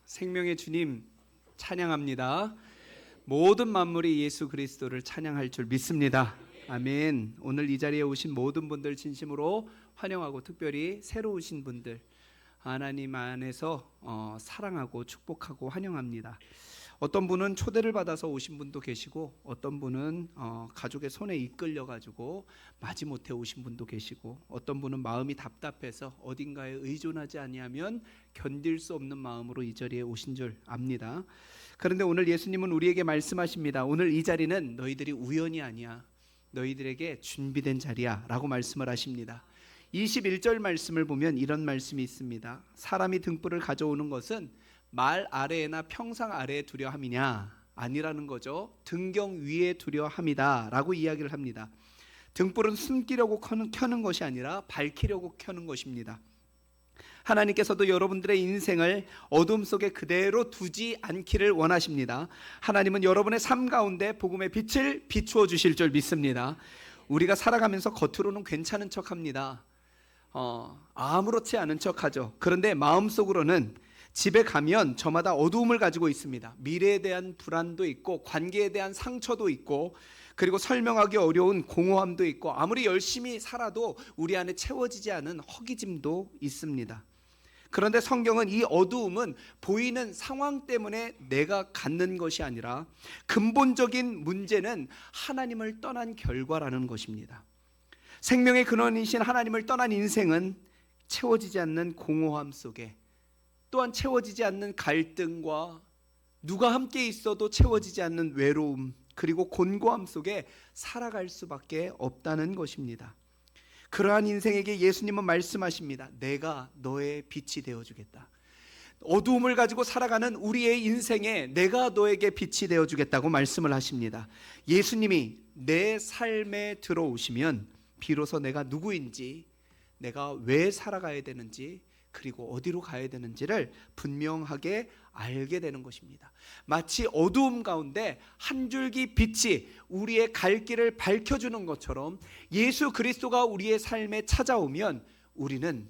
생명의 주님 찬양합니다. 모든 만물이 예수 그리스도를 찬양할 줄 믿습니다. 아멘. 오늘 이 자리에 오신 모든 분들 진심으로 환영하고, 특별히 새로 오신 분들 하나님 안에서 사랑하고 축복하고 환영합니다. 어떤 분은 초대를 받아서 오신 분도 계시고, 어떤 분은 가족의 손에 이끌려 가지고 마지못해 오신 분도 계시고, 어떤 분은 마음이 답답해서 어딘가에 의존하지 아니하면 견딜 수 없는 마음으로 이 자리에 오신 줄 압니다. 그런데 오늘 예수님은 우리에게 말씀하십니다. 오늘 이 자리는 너희들이 우연이 아니야, 너희들에게 준비된 자리야 라고 말씀을 하십니다. 21절 말씀을 보면 이런 말씀이 있습니다. 사람이 등불을 가져오는 것은 말 아래에나 평상 아래에 두려 함이냐? 아니라는 거죠. 등경 위에 두려 함이다 라고 이야기를 합니다. 등불은 숨기려고 켜는 것이 아니라 밝히려고 켜는 것입니다. 하나님께서도 여러분들의 인생을 어둠 속에 그대로 두지 않기를 원하십니다. 하나님은 여러분의 삶 가운데 복음의 빛을 비추어 주실 줄 믿습니다. 우리가 살아가면서 겉으로는 괜찮은 척합니다. 아무렇지 않은 척하죠. 그런데 마음속으로는 집에 가면 저마다 어두움을 가지고 있습니다. 미래에 대한 불안도 있고, 관계에 대한 상처도 있고, 그리고 설명하기 어려운 공허함도 있고, 아무리 열심히 살아도 우리 안에 채워지지 않은 허기짐도 있습니다. 그런데 성경은 이 어두움은 보이는 상황 때문에 내가 갖는 것이 아니라 근본적인 문제는 하나님을 떠난 결과라는 것입니다. 생명의 근원이신 하나님을 떠난 인생은 채워지지 않는 공허함 속에, 또한 채워지지 않는 갈등과 누가 함께 있어도 채워지지 않는 외로움, 그리고 곤고함 속에 살아갈 수밖에 없다는 것입니다. 그러한 인생에게 예수님은 말씀하십니다. 내가 너의 빛이 되어주겠다. 어두움을 가지고 살아가는 우리의 인생에 내가 너에게 빛이 되어주겠다고 말씀을 하십니다. 예수님이 내 삶에 들어오시면 비로소 내가 누구인지, 내가 왜 살아가야 되는지, 그리고 어디로 가야 되는지를 분명하게 알게 되는 것입니다. 마치 어두움 가운데 한 줄기 빛이 우리의 갈 길을 밝혀주는 것처럼 예수 그리스도가 우리의 삶에 찾아오면 우리는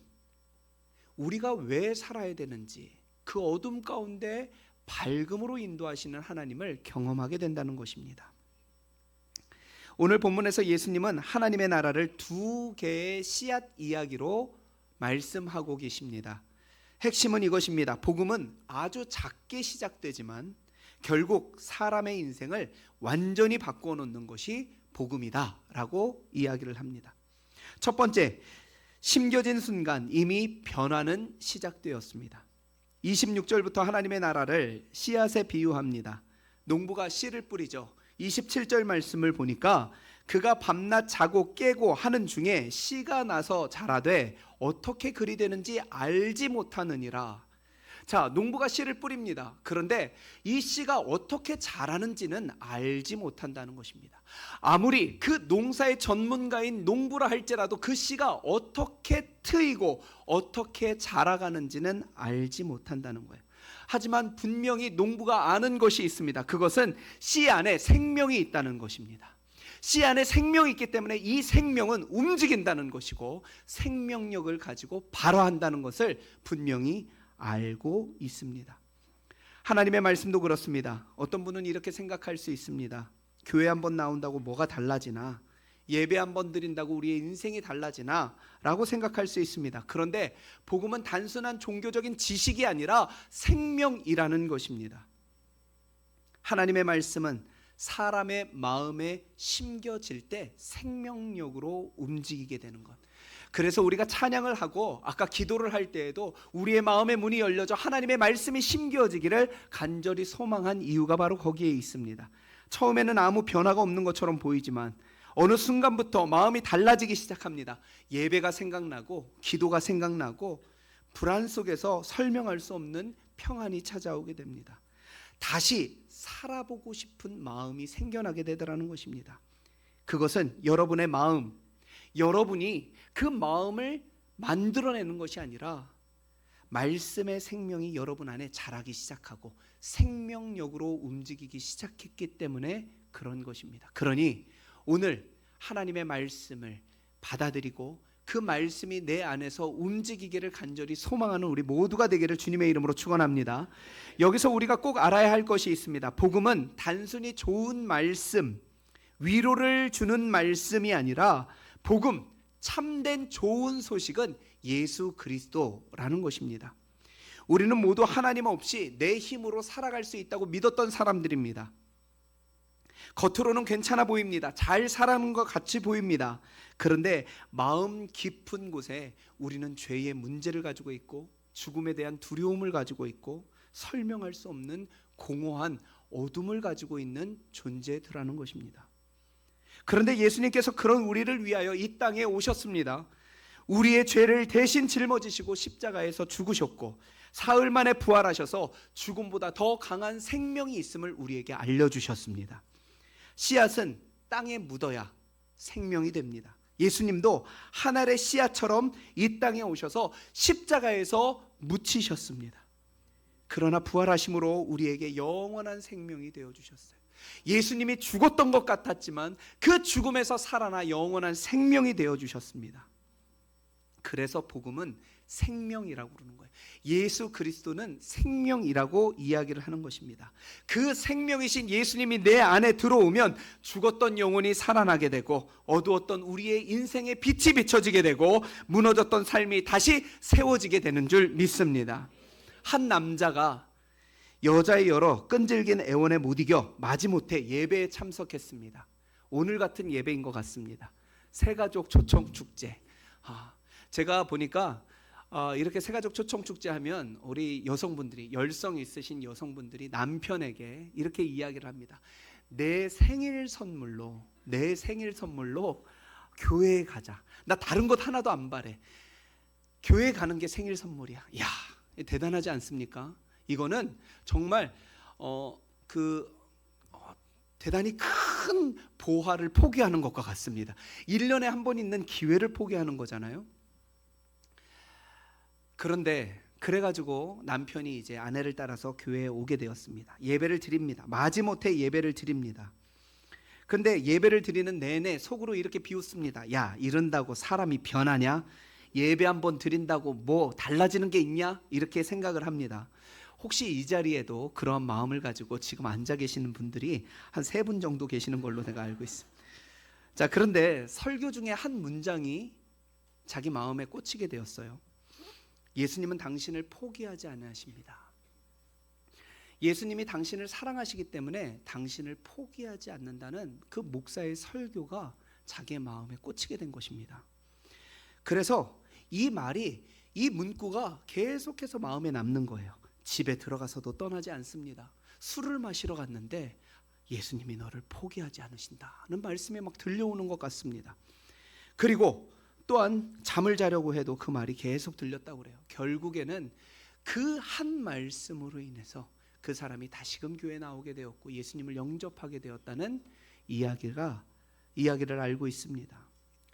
우리가 왜 살아야 되는지, 그 어둠 가운데 밝음으로 인도하시는 하나님을 경험하게 된다는 것입니다. 오늘 본문에서 예수님은 하나님의 나라를 두 개의 씨앗 이야기로 말씀하고 계십니다. 핵심은 이것입니다. 복음은 아주 작게 시작되지만 결국 사람의 인생을 완전히 바꾸어 놓는 것이 복음이다 라고 이야기를 합니다. 첫 번째, 심겨진 순간 이미 변화는 시작되었습니다. 26절부터 하나님의 나라를 씨앗에 비유합니다. 농부가 씨를 뿌리죠. 27절 말씀을 보니까 그가 밤낮 자고 깨고 하는 중에 씨가 나서 자라되 어떻게 그리 되는지 알지 못하느니라. 자, 농부가 씨를 뿌립니다. 그런데 이 씨가 어떻게 자라는지는 알지 못한다는 것입니다. 아무리 그 농사의 전문가인 농부라 할지라도 그 씨가 어떻게 트이고 어떻게 자라가는지는 알지 못한다는 거예요. 하지만 분명히 농부가 아는 것이 있습니다. 그것은 씨 안에 생명이 있다는 것입니다. 씨 안에 생명이 있기 때문에 이 생명은 움직인다는 것이고 생명력을 가지고 발화한다는 것을 분명히 알고 있습니다. 하나님의 말씀도 그렇습니다. 어떤 분은 이렇게 생각할 수 있습니다. 교회 한번 나온다고 뭐가 달라지나, 예배 한번 드린다고 우리의 인생이 달라지나 라고 생각할 수 있습니다. 그런데 복음은 단순한 종교적인 지식이 아니라 생명이라는 것입니다. 하나님의 말씀은 사람의 마음에 심겨질 때 생명력으로 움직이게 되는 것. 그래서 우리가 찬양을 하고 아까 기도를 할 때에도 우리의 마음의 문이 열려져 하나님의 말씀이 심겨지기를 간절히 소망한 이유가 바로 거기에 있습니다. 처음에는 아무 변화가 없는 것처럼 보이지만 어느 순간부터 마음이 달라지기 시작합니다. 예배가 생각나고 기도가 생각나고 불안 속에서 설명할 수 없는 평안이 찾아오게 됩니다. 다시 살아보고 싶은 마음이 생겨나게 되더라는 것입니다. 그것은 여러분의 마음, 여러분이 그 마음을 만들어내는 것이 아니라 말씀의 생명이 여러분 안에 자라기 시작하고 생명력으로 움직이기 시작했기 때문에 그런 것입니다. 그러니 오늘 하나님의 말씀을 받아들이고 그 말씀이 내 안에서 움직이기를 간절히 소망하는 우리 모두가 되기를 주님의 이름으로 축원합니다. 여기서 우리가 꼭 알아야 할 것이 있습니다. 복음은 단순히 좋은 말씀, 위로를 주는 말씀이 아니라 복음, 참된 좋은 소식은 예수 그리스도라는 것입니다. 우리는 모두 하나님 없이 내 힘으로 살아갈 수 있다고 믿었던 사람들입니다. 겉으로는 괜찮아 보입니다. 잘 살아가는 것 같이 보입니다. 그런데 마음 깊은 곳에 우리는 죄의 문제를 가지고 있고 죽음에 대한 두려움을 가지고 있고 설명할 수 없는 공허한 어둠을 가지고 있는 존재들하는 것입니다. 그런데 예수님께서 그런 우리를 위하여 이 땅에 오셨습니다. 우리의 죄를 대신 짊어지시고 십자가에서 죽으셨고 사흘 만에 부활하셔서 죽음보다 더 강한 생명이 있음을 우리에게 알려주셨습니다. 씨앗은 땅에 묻어야 생명이 됩니다. 예수님도 한 알의 씨앗처럼 이 땅에 오셔서 십자가에서 묻히셨습니다. 그러나 부활하심으로 우리에게 영원한 생명이 되어주셨어요. 예수님이 죽었던 것 같았지만 그 죽음에서 살아나 영원한 생명이 되어주셨습니다. 그래서 복음은 생명이라고 부르는 거예요. 예수 그리스도는 생명이라고 이야기를 하는 것입니다. 그 생명이신 예수님이 내 안에 들어오면 죽었던 영혼이 살아나게 되고 어두웠던 우리의 인생에 빛이 비춰지게 되고 무너졌던 삶이 다시 세워지게 되는 줄 믿습니다. 한 남자가 여자의 여러 끈질긴 애원에 못 이겨 마지못해 예배에 참석했습니다. 오늘 같은 예배인 것 같습니다. 새가족 초청 축제. 제가 보니까 이렇게 새가족 초청 축제 하면 우리 여성분들이, 열성 있으신 여성분들이 남편에게 이렇게 이야기를 합니다. 내 생일 선물로 교회에 가자. 나 다른 것 하나도 안 바래. 교회 가는 게 생일 선물이야. 이야, 대단하지 않습니까? 이거는 정말 대단히 큰 보화를 포기하는 것과 같습니다. 1년에 한 번 있는 기회를 포기하는 거잖아요. 그런데 그래가지고 남편이 이제 아내를 따라서 교회에 오게 되었습니다. 예배를 드립니다. 마지못해 예배를 드립니다. 근데 예배를 드리는 내내 속으로 이렇게 비웃습니다. 야, 이런다고 사람이 변하냐? 예배 한번 드린다고 뭐 달라지는 게 있냐? 이렇게 생각을 합니다. 혹시 이 자리에도 그런 마음을 가지고 지금 앉아 계시는 분들이 한 3분 정도 계시는 걸로 내가 알고 있습니다. 자, 그런데 설교 중에 한 문장이 자기 마음에 꽂히게 되었어요. 예수님은 당신을 포기하지 않으십니다. 예수님이 당신을 사랑하시기 때문에 당신을 포기하지 않는다는 그 목사의 설교가 자기의 마음에 꽂히게 된 것입니다. 그래서 이 문구가 계속해서 마음에 남는 거예요. 집에 들어가서도 떠나지 않습니다. 술을 마시러 갔는데 예수님이 너를 포기하지 않으신다는 말씀이 막 들려오는 것 같습니다. 그리고 또한 잠을 자려고 해도 그 말이 계속 들렸다고 그래요. 결국에는 그 한 말씀으로 인해서 그 사람이 다시금 교회에 나오게 되었고 예수님을 영접하게 되었다는 이야기를 알고 있습니다.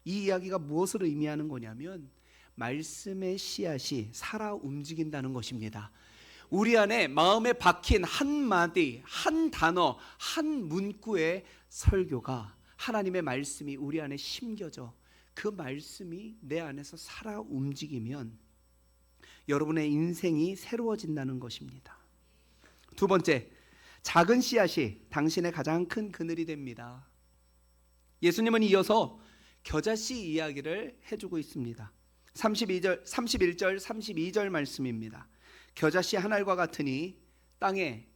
이 이야기가 무엇을 의미하는 거냐면 말씀의 씨앗이 살아 움직인다는 것입니다. 우리 안에 마음에 박힌 한 마디, 한 단어, 한 문구의 설교가 하나님의 말씀이 우리 안에 심겨져 그 말씀이 내 안에서 살아 움직이면 여러분의 인생이 새로워진다는 것입니다. 두 번째, 작은 씨앗이 당신의 가장 큰 그늘이 됩니다. 예수님은 이어서 겨자씨 이야기를 해주고 있습니다. 31절 32절 말씀입니다. 겨자씨 한 알과 같으니 땅에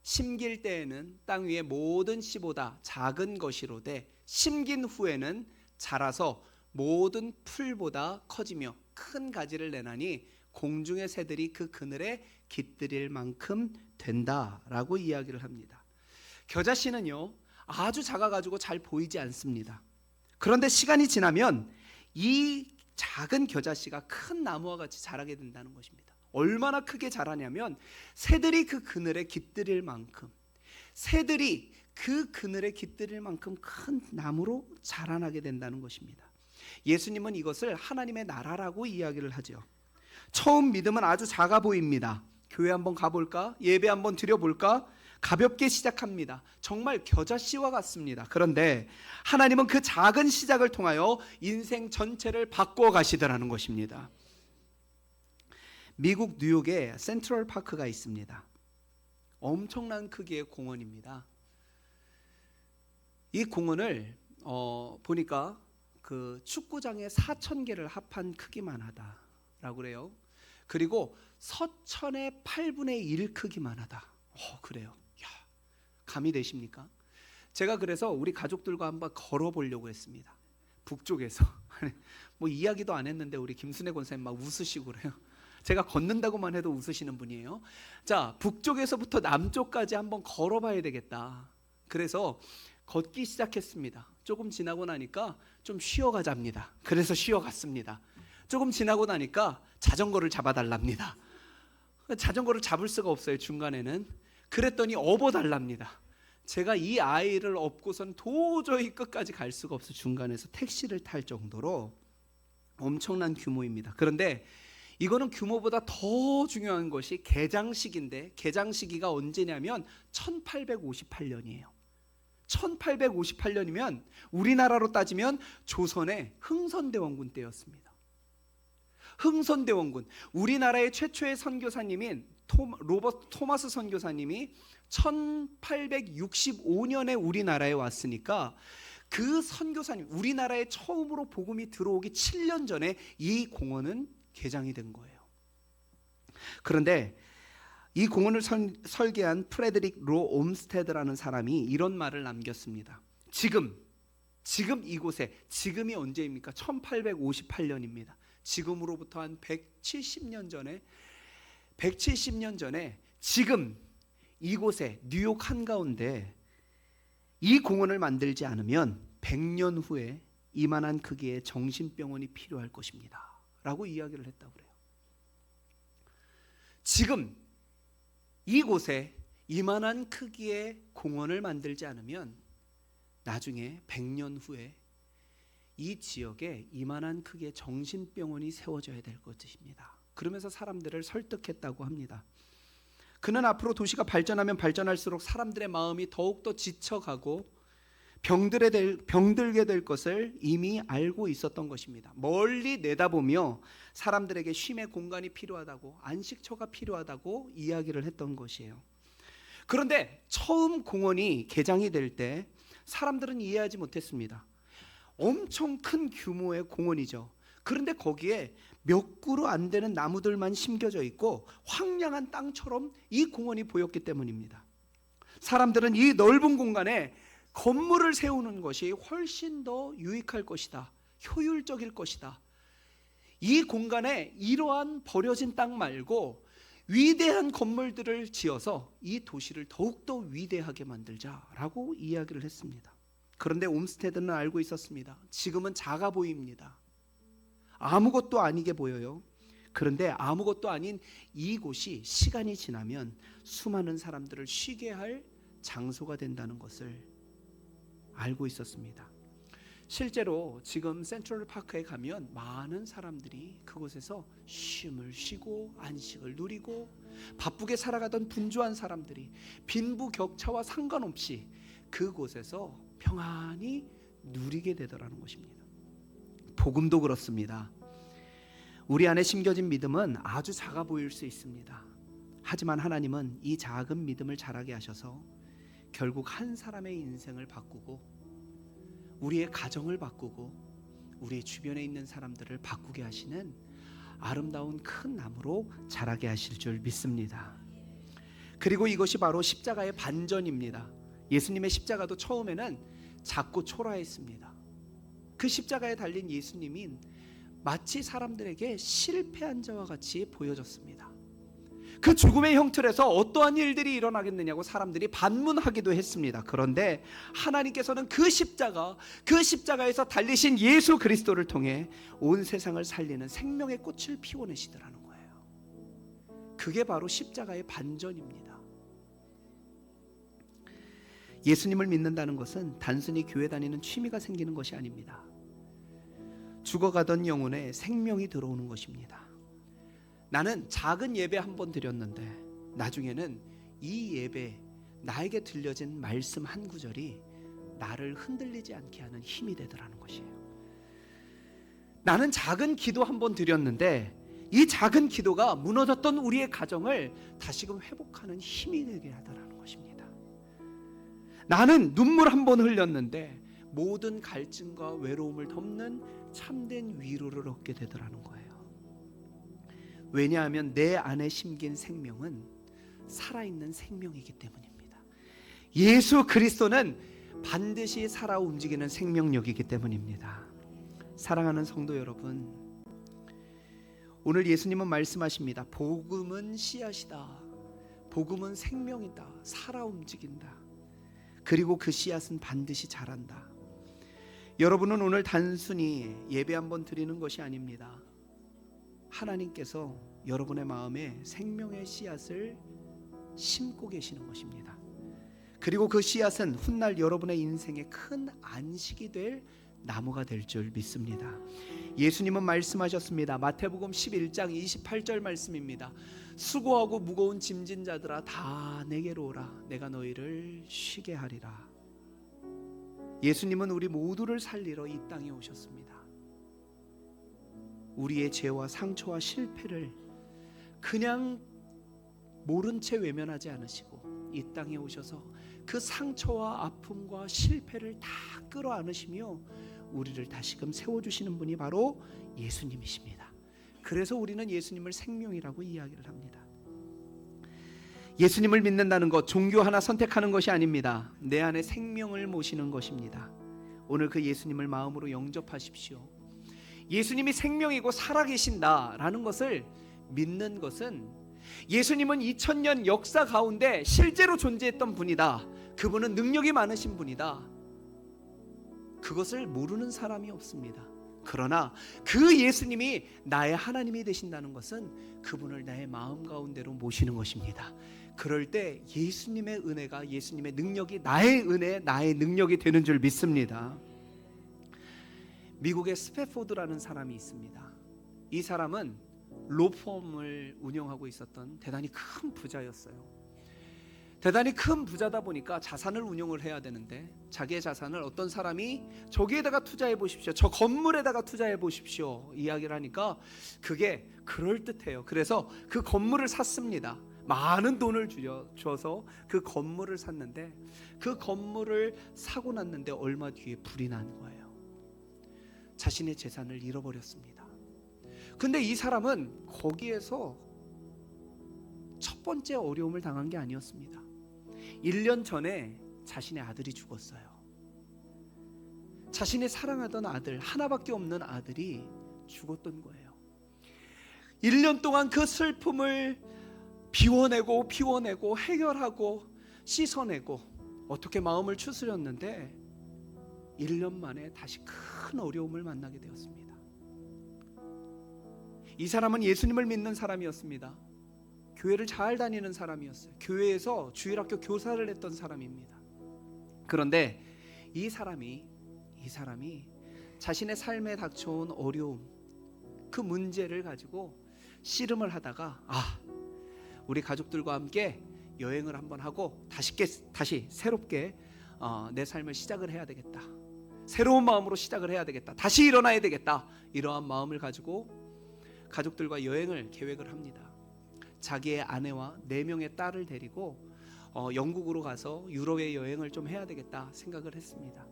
심길 때에는 땅 위의 모든 씨보다 작은 것이로되 심긴 후에는 자라서 모든 풀보다 커지며 큰 가지를 내나니 공중의 새들이 그 그늘에 깃들일 만큼 된다라고 이야기를 합니다. 겨자씨는요 아주 작아가지고 잘 보이지 않습니다. 그런데 시간이 지나면 이 작은 겨자씨가 큰 나무와 같이 자라게 된다는 것입니다. 얼마나 크게 자라냐면 새들이 그 그늘에 깃들일 만큼, 새들이 그 그늘에 깃들일 만큼 큰 나무로 자라나게 된다는 것입니다. 예수님은 이것을 하나님의 나라라고 이야기를 하죠. 처음 믿음은 아주 작아 보입니다. 교회 한번 가볼까? 예배 한번 드려볼까? 가볍게 시작합니다. 정말 겨자씨와 같습니다. 그런데 하나님은 그 작은 시작을 통하여 인생 전체를 바꾸어 가시더라는 것입니다. 미국 뉴욕에 센트럴 파크가 있습니다. 엄청난 크기의 공원입니다. 이 공원을 보니까 그 축구장의 4,000개를 합한 크기만 하다라고 그래요. 그리고 서천의 8분의 1 크기만 하다. 그래요. 야, 감이 되십니까? 제가 그래서 우리 가족들과 한번 걸어보려고 했습니다. 북쪽에서 뭐 이야기도 안 했는데 우리 김순애 권사님 막 웃으시고 그래요. 제가 걷는다고만 해도 웃으시는 분이에요. 자, 북쪽에서부터 남쪽까지 한번 걸어봐야 되겠다. 그래서 걷기 시작했습니다. 조금 지나고 나니까 좀 쉬어가자입니다. 그래서 쉬어갔습니다. 조금 지나고 나니까 자전거를 잡아달랍니다. 자전거를 잡을 수가 없어요, 중간에는. 그랬더니 업어달랍니다. 제가 이 아이를 업고선 도저히 끝까지 갈 수가 없어 중간에서 택시를 탈 정도로 엄청난 규모입니다. 그런데 이거는 규모보다 더 중요한 것이 개장식인데, 개장시기가 언제냐면 1858년이에요. 1858년이면 우리나라로 따지면 조선의 흥선대원군 때였습니다. 흥선대원군, 우리나라의 최초의 선교사님인 로버트 토마스 선교사님이 1865년에 우리나라에 왔으니까 그 선교사님, 우리나라에 처음으로 복음이 들어오기 7년 전에 이 공원은 개장이 된 거예요. 그런데 이 공원을 설계한 프레드릭 로 옴스테드라는 사람이 이런 말을 남겼습니다. 지금 이곳에, 지금이 언제입니까? 1858년입니다. 지금으로부터 한 170년 전에 지금 이곳에 뉴욕 한가운데 이 공원을 만들지 않으면 100년 후에 이만한 크기의 정신병원이 필요할 것입니다 라고 이야기를 했다고 그래요. 지금 이곳에 이만한 크기의 공원을 만들지 않으면 나중에 100년 후에 이 지역에 이만한 크기의 정신병원이 세워져야 될 것입니다. 그러면서 사람들을 설득했다고 합니다. 그는 앞으로 도시가 발전하면 발전할수록 사람들의 마음이 더욱더 지쳐가고 병들게 될 것을 이미 알고 있었던 것입니다. 멀리 내다보며 사람들에게 쉼의 공간이 필요하다고, 안식처가 필요하다고 이야기를 했던 것이에요. 그런데 처음 공원이 개장이 될 때 사람들은 이해하지 못했습니다. 엄청 큰 규모의 공원이죠. 그런데 거기에 몇 그루 안 되는 나무들만 심겨져 있고 황량한 땅처럼 이 공원이 보였기 때문입니다. 사람들은 이 넓은 공간에 건물을 세우는 것이 훨씬 더 유익할 것이다, 효율적일 것이다. 이 공간에 이러한 버려진 땅 말고 위대한 건물들을 지어서 이 도시를 더욱더 위대하게 만들자라고 이야기를 했습니다. 그런데 옴스테드는 알고 있었습니다. 지금은 작아 보입니다. 아무것도 아니게 보여요. 그런데 아무것도 아닌 이곳이 시간이 지나면 수많은 사람들을 쉬게 할 장소가 된다는 것을 알고 있었습니다. 실제로 지금 센트럴파크에 가면 많은 사람들이 그곳에서 쉼을 쉬고 안식을 누리고 바쁘게 살아가던 분주한 사람들이 빈부격차와 상관없이 그곳에서 평안히 누리게 되더라는 것입니다. 복음도 그렇습니다. 우리 안에 심겨진 믿음은 아주 작아 보일 수 있습니다. 하지만 하나님은 이 작은 믿음을 자라게 하셔서 결국 한 사람의 인생을 바꾸고 우리의 가정을 바꾸고 우리 주변에 있는 사람들을 바꾸게 하시는 아름다운 큰 나무로 자라게 하실 줄 믿습니다. 그리고 이것이 바로 십자가의 반전입니다. 예수님의 십자가도 처음에는 작고 초라했습니다. 그 십자가에 달린 예수님인 마치 사람들에게 실패한 자와 같이 보여졌습니다. 그 죽음의 형틀에서 어떠한 일들이 일어나겠느냐고 사람들이 반문하기도 했습니다. 그런데 하나님께서는 그 십자가에서 달리신 예수 그리스도를 통해 온 세상을 살리는 생명의 꽃을 피워내시더라는 거예요. 그게 바로 십자가의 반전입니다. 예수님을 믿는다는 것은 단순히 교회 다니는 취미가 생기는 것이 아닙니다. 죽어가던 영혼에 생명이 들어오는 것입니다. 나는 작은 예배 한 번 드렸는데 나중에는 이 예배 나에게 들려진 말씀 한 구절이 나를 흔들리지 않게 하는 힘이 되더라는 것이에요. 나는 작은 기도 한 번 드렸는데 이 작은 기도가 무너졌던 우리의 가정을 다시금 회복하는 힘이 되게 하더라는 것입니다. 나는 눈물 한 번 흘렸는데 모든 갈증과 외로움을 덮는 참된 위로를 얻게 되더라는 거예요. 왜냐하면 내 안에 심긴 생명은 살아있는 생명이기 때문입니다. 예수 그리스도는 반드시 살아 움직이는 생명력이기 때문입니다. 사랑하는 성도 여러분, 오늘 예수님은 말씀하십니다. 복음은 씨앗이다. 복음은 생명이다. 살아 움직인다. 그리고 그 씨앗은 반드시 자란다. 여러분은 오늘 단순히 예배 한번 드리는 것이 아닙니다. 하나님께서 여러분의 마음에 생명의 씨앗을 심고 계시는 것입니다. 그리고 그 씨앗은 훗날 여러분의 인생에 큰 안식이 될 나무가 될 줄 믿습니다. 예수님은 말씀하셨습니다. 마태복음 11장 28절 말씀입니다. 수고하고 무거운 짐진 자들아 다 내게로 오라. 내가 너희를 쉬게 하리라. 예수님은 우리 모두를 살리러 이 땅에 오셨습니다. 우리의 죄와 상처와 실패를 그냥 모른 채 외면하지 않으시고 이 땅에 오셔서 그 상처와 아픔과 실패를 다 끌어안으시며 우리를 다시금 세워주시는 분이 바로 예수님이십니다. 그래서 우리는 예수님을 생명이라고 이야기를 합니다. 예수님을 믿는다는 것, 종교 하나 선택하는 것이 아닙니다. 내 안에 생명을 모시는 것입니다. 오늘 그 예수님을 마음으로 영접하십시오. 예수님이 생명이고 살아계신다라는 것을 믿는 것은 예수님은 2000년 역사 가운데 실제로 존재했던 분이다. 그분은 능력이 많으신 분이다. 그것을 모르는 사람이 없습니다. 그러나 그 예수님이 나의 하나님이 되신다는 것은 그분을 나의 마음 가운데로 모시는 것입니다. 그럴 때 예수님의 은혜가, 예수님의 능력이 나의 은혜, 나의 능력이 되는 줄 믿습니다. 미국의 스패포드라는 사람이 있습니다. 이 사람은 로펌을 운영하고 있었던 대단히 큰 부자였어요. 대단히 큰 부자다 보니까 자산을 운용을 해야 되는데 자기의 자산을 어떤 사람이 저기에다가 투자해 보십시오, 저 건물에다가 투자해 보십시오 이야기를 하니까 그게 그럴듯해요. 그래서 그 건물을 샀습니다. 많은 돈을 줘서 그 건물을 샀는데 그 건물을 사고 났는데 얼마 뒤에 불이 난 거예요. 자신의 재산을 잃어버렸습니다. 근데 이 사람은 거기에서 첫 번째 어려움을 당한 게 아니었습니다. 1년 전에 자신의 아들이 죽었어요. 자신이 사랑하던 아들, 하나밖에 없는 아들이 죽었던 거예요. 1년 동안 그 슬픔을 비워내고 해결하고 씻어내고 어떻게 마음을 추스렸는데 1년 만에 다시 큰 어려움을 만나게 되었습니다. 이 사람은 예수님을 믿는 사람이었습니다. 교회를 잘 다니는 사람이었어요. 교회에서 주일학교 교사를 했던 사람입니다. 그런데 이 사람이 자신의 삶에 닥쳐온 어려움, 그 문제를 가지고 씨름을 하다가 우리 가족들과 함께 여행을 한번 하고 다시 새롭게 내 삶을 시작을 해야 되겠다. 새로운 마음으로 시작을 해야 되겠다. 다시 일어나야 되겠다. 이러한 마음을 가지고 가족들과 여행을 계획을 합니다. 자기의 아내와 4명의 딸을 데리고 영국으로 가서 유럽의 여행을 좀 해야 되겠다 생각을 했습니다.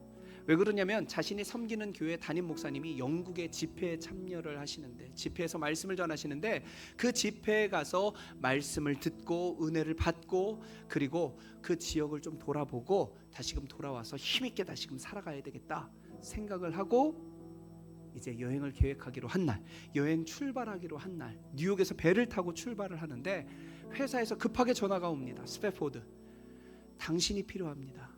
왜 그러냐면 자신이 섬기는 교회 담임 목사님이 영국의 집회에 참여를 하시는데, 집회에서 말씀을 전하시는데 그 집회에 가서 말씀을 듣고 은혜를 받고 그리고 그 지역을 좀 돌아보고 다시금 돌아와서 힘있게 다시금 살아가야 되겠다 생각을 하고 이제 여행을 계획하기로 한 날, 여행 출발하기로 한 날, 뉴욕에서 배를 타고 출발을 하는데 회사에서 급하게 전화가 옵니다. 스패포드, 당신이 필요합니다.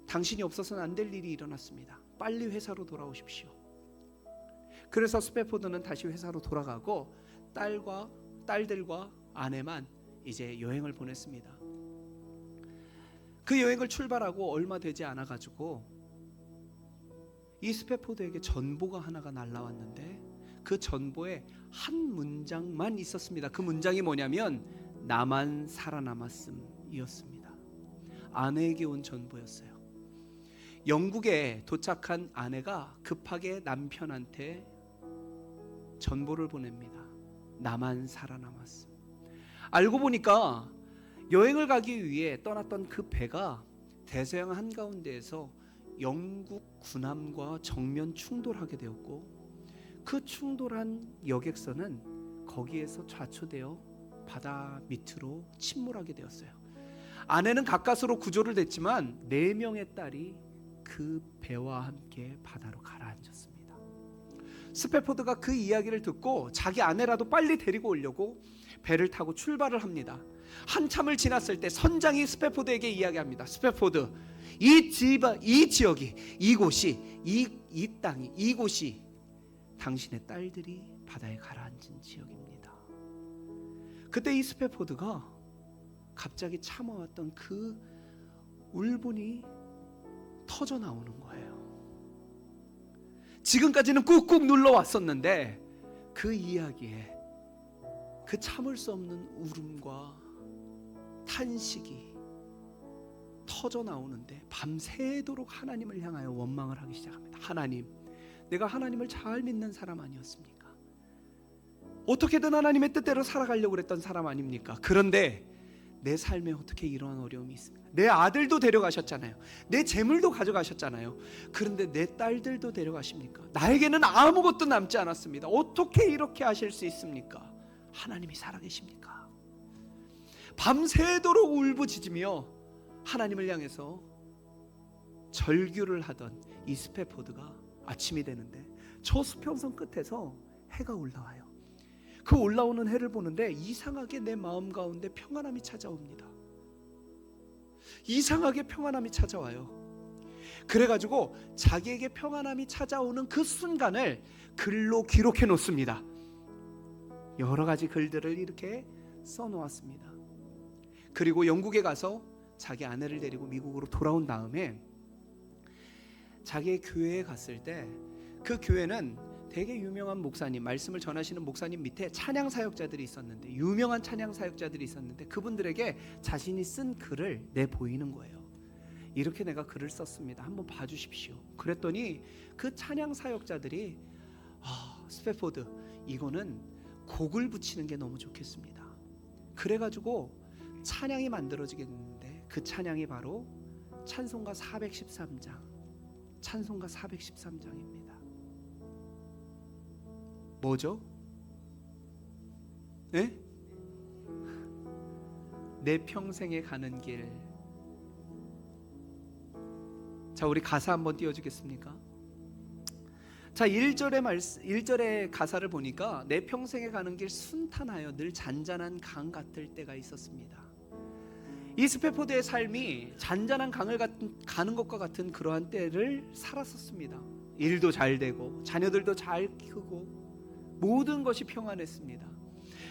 당신이 없어서는 안 될 일이 일어났습니다. 빨리 회사로 돌아오십시오. 그래서 스패포드는 다시 회사로 돌아가고 딸들과 아내만 이제 여행을 보냈습니다. 그 여행을 출발하고 얼마 되지 않아 가지고 이 스패포드에게 전보가 하나가 날라왔는데 그 전보에 한 문장만 있었습니다. 그 문장이 뭐냐면 나만 살아남았음이었습니다. 아내에게 온 전보였어요. 영국에 도착한 아내가 급하게 남편한테 전보를 보냅니다. 나만 살아남았어. 알고 보니까 여행을 가기 위해 떠났던 그 배가 대서양 한가운데에서 영국 군함과 정면 충돌하게 되었고, 그 충돌한 여객선은 거기에서 좌초되어 바다 밑으로 침몰하게 되었어요. 아내는 가까스로 구조를 됐지만 4명의 딸이 그 배와 함께 바다로 가라앉았습니다. 스페포드가 그 이야기를 듣고 자기 아내라도 빨리 데리고 오려고 배를 타고 출발을 합니다. 한참을 지났을 때 선장이 스페포드에게 이야기합니다. 스페포드, 이 지역이, 이곳이, 이 땅이, 이곳이 당신의 딸들이 바다에 가라앉은 지역입니다. 그때 이 스페포드가 갑자기 참아왔던 그 울분이 터져 나오는 거예요. 지금까지는 꾹꾹 눌러왔었는데 그 이야기에 그 참을 수 없는 울음과 탄식이 터져 나오는데 밤새도록 하나님을 향하여 원망을 하기 시작합니다. 하나님, 내가 하나님을 잘 믿는 사람 아니었습니까? 어떻게든 하나님의 뜻대로 살아가려고 그랬던 사람 아닙니까? 그런데 내 삶에 어떻게 이러한 어려움이 있습니까? 내 아들도 데려가셨잖아요. 내 재물도 가져가셨잖아요. 그런데 내 딸들도 데려가십니까? 나에게는 아무것도 남지 않았습니다. 어떻게 이렇게 하실 수 있습니까? 하나님이 살아계십니까? 밤새도록 울부짖으며 하나님을 향해서 절규를 하던 이 스페포드가 아침이 되는데 저 수평선 끝에서 해가 올라와요. 그 올라오는 해를 보는데 이상하게 내 마음 가운데 평안함이 찾아옵니다. 이상하게 평안함이 찾아와요. 그래가지고 자기에게 평안함이 찾아오는 그 순간을 글로 기록해 놓습니다. 여러 가지 글들을 이렇게 써놓았습니다. 그리고 영국에 가서 자기 아내를 데리고 미국으로 돌아온 다음에 자기의 교회에 갔을 때 그 교회는 되게 유명한 목사님, 말씀을 전하시는 목사님 밑에 찬양 사역자들이 있었는데, 유명한 찬양 사역자들이 있었는데 그분들에게 자신이 쓴 글을 내보이는 거예요. 이렇게 내가 글을 썼습니다. 한번 봐주십시오. 그랬더니 그 찬양 사역자들이 스페포드, 이거는 곡을 붙이는 게 너무 좋겠습니다. 그래가지고 찬양이 만들어지겠는데 그 찬양이 바로 찬송가 413장, 찬송가 413장입니다. 뭐죠? 네? 내 평생에 가는 길. 자, 우리 가사 한번 띄워주겠습니까? 자, 1절의 가사를 보니까 내 평생에 가는 길 순탄하여 늘 잔잔한 강 같을 때가 있었습니다. 이 스페포드의 삶이 잔잔한 강을 가는 것과 같은 그러한 때를 살았었습니다. 일도 잘 되고 자녀들도 잘 크고 모든 것이 평안했습니다.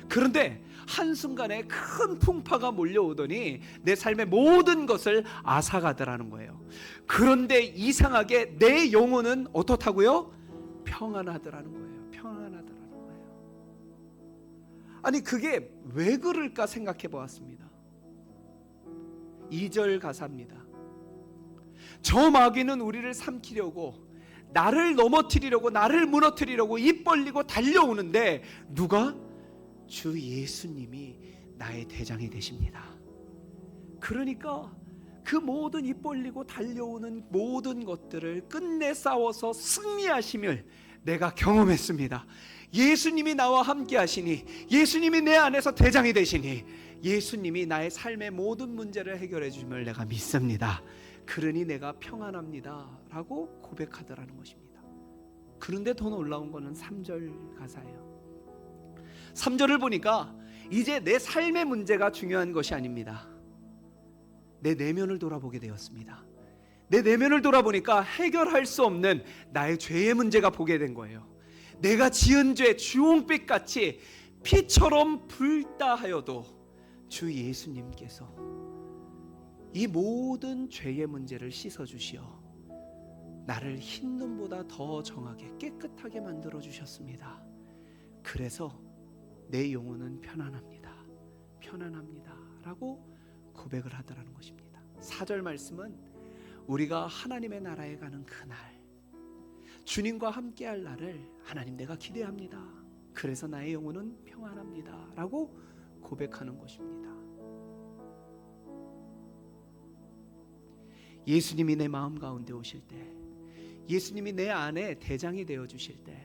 그런데 한순간에 큰 풍파가 몰려오더니 내 삶의 모든 것을 앗아가더라는 거예요. 그런데 이상하게 내 영혼은 어떻다고요? 평안하더라는 거예요. 평안하더라는 거예요. 아니, 그게 왜 그럴까 생각해 보았습니다. 2절 가사입니다. 저 마귀는 우리를 삼키려고, 나를 넘어뜨리려고, 나를 무너뜨리려고 입 벌리고 달려오는데 누가? 주 예수님이 나의 대장이 되십니다. 그러니까 그 모든 입 벌리고 달려오는 모든 것들을 끝내 싸워서 승리하심을 내가 경험했습니다. 예수님이 나와 함께 하시니, 예수님이 내 안에서 대장이 되시니, 예수님이 나의 삶의 모든 문제를 해결해 주심을 내가 믿습니다. 그러니 내가 평안합니다 라고 고백하더라는 것입니다. 그런데 더 놀라운 거는 3절 가사예요. 3절을 보니까 이제 내 삶의 문제가 중요한 것이 아닙니다. 내 내면을 돌아보게 되었습니다. 내 내면을 돌아보니까 해결할 수 없는 나의 죄의 문제가 보게 된 거예요. 내가 지은 죄 주홍빛같이 피처럼 붉다 하여도 주 예수님께서 이 모든 죄의 문제를 씻어주시어 나를 흰 눈보다 더 정하게 깨끗하게 만들어 주셨습니다. 그래서 내 영혼은 편안합니다. 편안합니다 라고 고백을 하더라는 것입니다. 4절 말씀은 우리가 하나님의 나라에 가는 그날, 주님과 함께할 날을 하나님 내가 기대합니다. 그래서 나의 영혼은 평안합니다 라고 고백하는 것입니다. 예수님이 내 마음 가운데 오실 때, 예수님이 내 안에 대장이 되어 주실 때,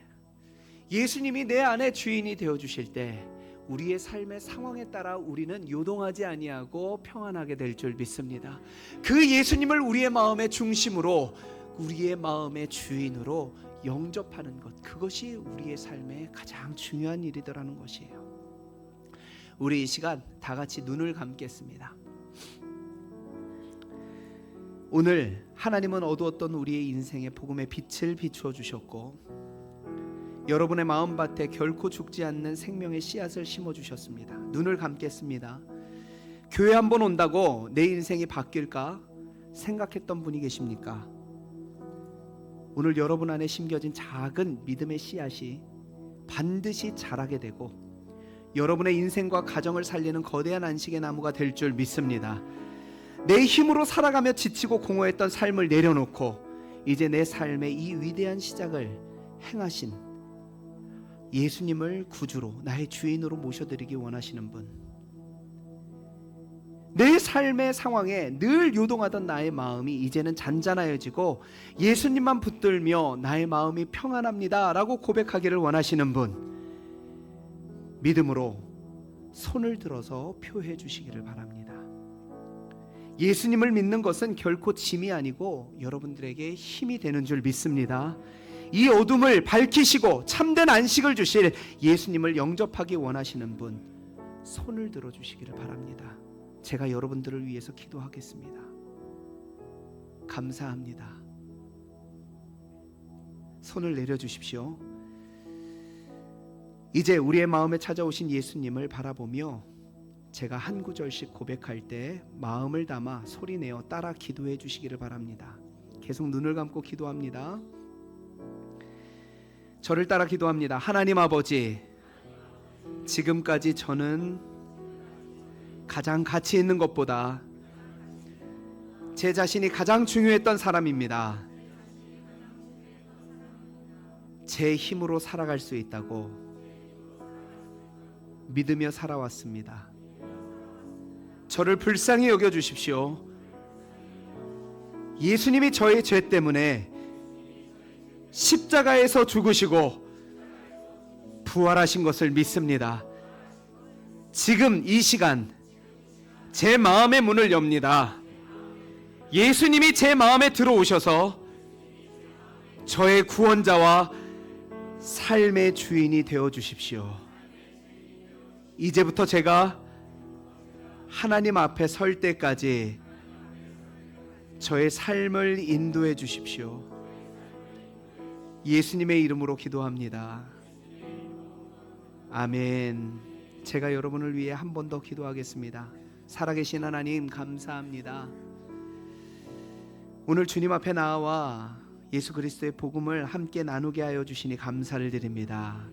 예수님이 내 안에 주인이 되어 주실 때 우리의 삶의 상황에 따라 우리는 요동하지 아니하고 평안하게 될 줄 믿습니다. 그 예수님을 우리의 마음의 중심으로, 우리의 마음의 주인으로 영접하는 것, 그것이 우리의 삶의 가장 중요한 일이더라는 것이에요. 우리 이 시간 다 같이 눈을 감겠습니다. 오늘 하나님은 어두웠던 우리의 인생의 복음의 빛을 비추어 주셨고, 여러분의 마음밭에 결코 죽지 않는 생명의 씨앗을 심어주셨습니다. 눈을 감겠습니다. 교회 한번 온다고 내 인생이 바뀔까 생각했던 분이 계십니까? 오늘 여러분 안에 심겨진 작은 믿음의 씨앗이 반드시 자라게 되고 여러분의 인생과 가정을 살리는 거대한 안식의 나무가 될 줄 믿습니다. 내 힘으로 살아가며 지치고 공허했던 삶을 내려놓고 이제 내 삶의 이 위대한 시작을 행하신 예수님을 구주로, 나의 주인으로 모셔드리기 원하시는 분, 내 삶의 상황에 늘 요동하던 나의 마음이 이제는 잔잔하여지고 예수님만 붙들며 나의 마음이 평안합니다 라고 고백하기를 원하시는 분, 믿음으로 손을 들어서 표해 주시기를 바랍니다. 예수님을 믿는 것은 결코 짐이 아니고 여러분들에게 힘이 되는 줄 믿습니다. 이 어둠을 밝히시고 참된 안식을 주실 예수님을 영접하기 원하시는 분, 손을 들어 주시기를 바랍니다. 제가 여러분들을 위해서 기도하겠습니다. 감사합니다. 손을 내려주십시오. 이제 우리의 마음에 찾아오신 예수님을 바라보며 제가 한 구절씩 고백할 때 마음을 담아 소리내어 따라 기도해 주시기를 바랍니다. 계속 눈을 감고 기도합니다. 저를 따라 기도합니다. 하나님 아버지, 지금까지 저는 가장 가치 있는 것보다 제 자신이 가장 중요했던 사람입니다. 제 힘으로 살아갈 수 있다고 믿으며 살아왔습니다. 저를 불쌍히 여겨주십시오. 예수님이 저의 죄 때문에 십자가에서 죽으시고 부활하신 것을 믿습니다. 지금 이 시간 제 마음의 문을 엽니다. 예수님이 제 마음에 들어오셔서 저의 구원자와 삶의 주인이 되어 주십시오. 이제부터 제가 하나님 앞에 설 때까지 저의 삶을 인도해 주십시오. 예수님의 이름으로 기도합니다. 아멘. 제가 여러분을 위해 한 번 더 기도하겠습니다. 살아계신 하나님 감사합니다. 오늘 주님 앞에 나와 예수 그리스도의 복음을 함께 나누게 하여 주시니 감사를 드립니다.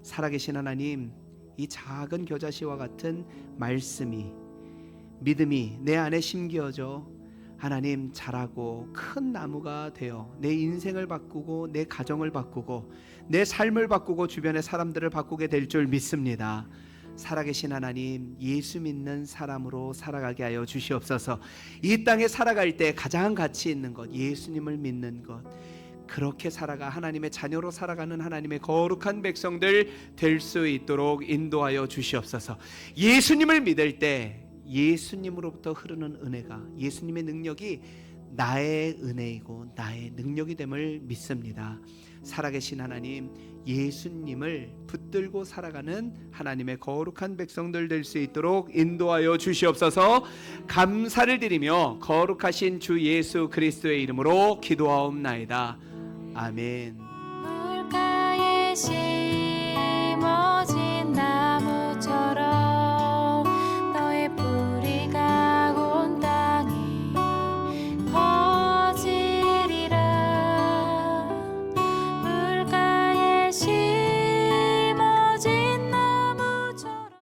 살아계신 하나님, 이 작은 겨자씨와 같은 말씀이, 믿음이 내 안에 심겨져 하나님 자라고 큰 나무가 되어 내 인생을 바꾸고 내 가정을 바꾸고 내 삶을 바꾸고 주변의 사람들을 바꾸게 될 줄 믿습니다. 살아계신 하나님, 예수 믿는 사람으로 살아가게 하여 주시옵소서. 이 땅에 살아갈 때 가장 가치 있는 것, 예수님을 믿는 것, 그렇게 살아가 하나님의 자녀로 살아가는 하나님의 거룩한 백성들 될 수 있도록 인도하여 주시옵소서. 예수님을 믿을 때 예수님으로부터 흐르는 은혜가, 예수님의 능력이 나의 은혜이고 나의 능력이 됨을 믿습니다. 살아계신 하나님, 예수님을 붙들고 살아가는 하나님의 거룩한 백성들 될 수 있도록 인도하여 주시옵소서. 감사를 드리며 거룩하신 주 예수 그리스도의 이름으로 기도하옵나이다. 아멘.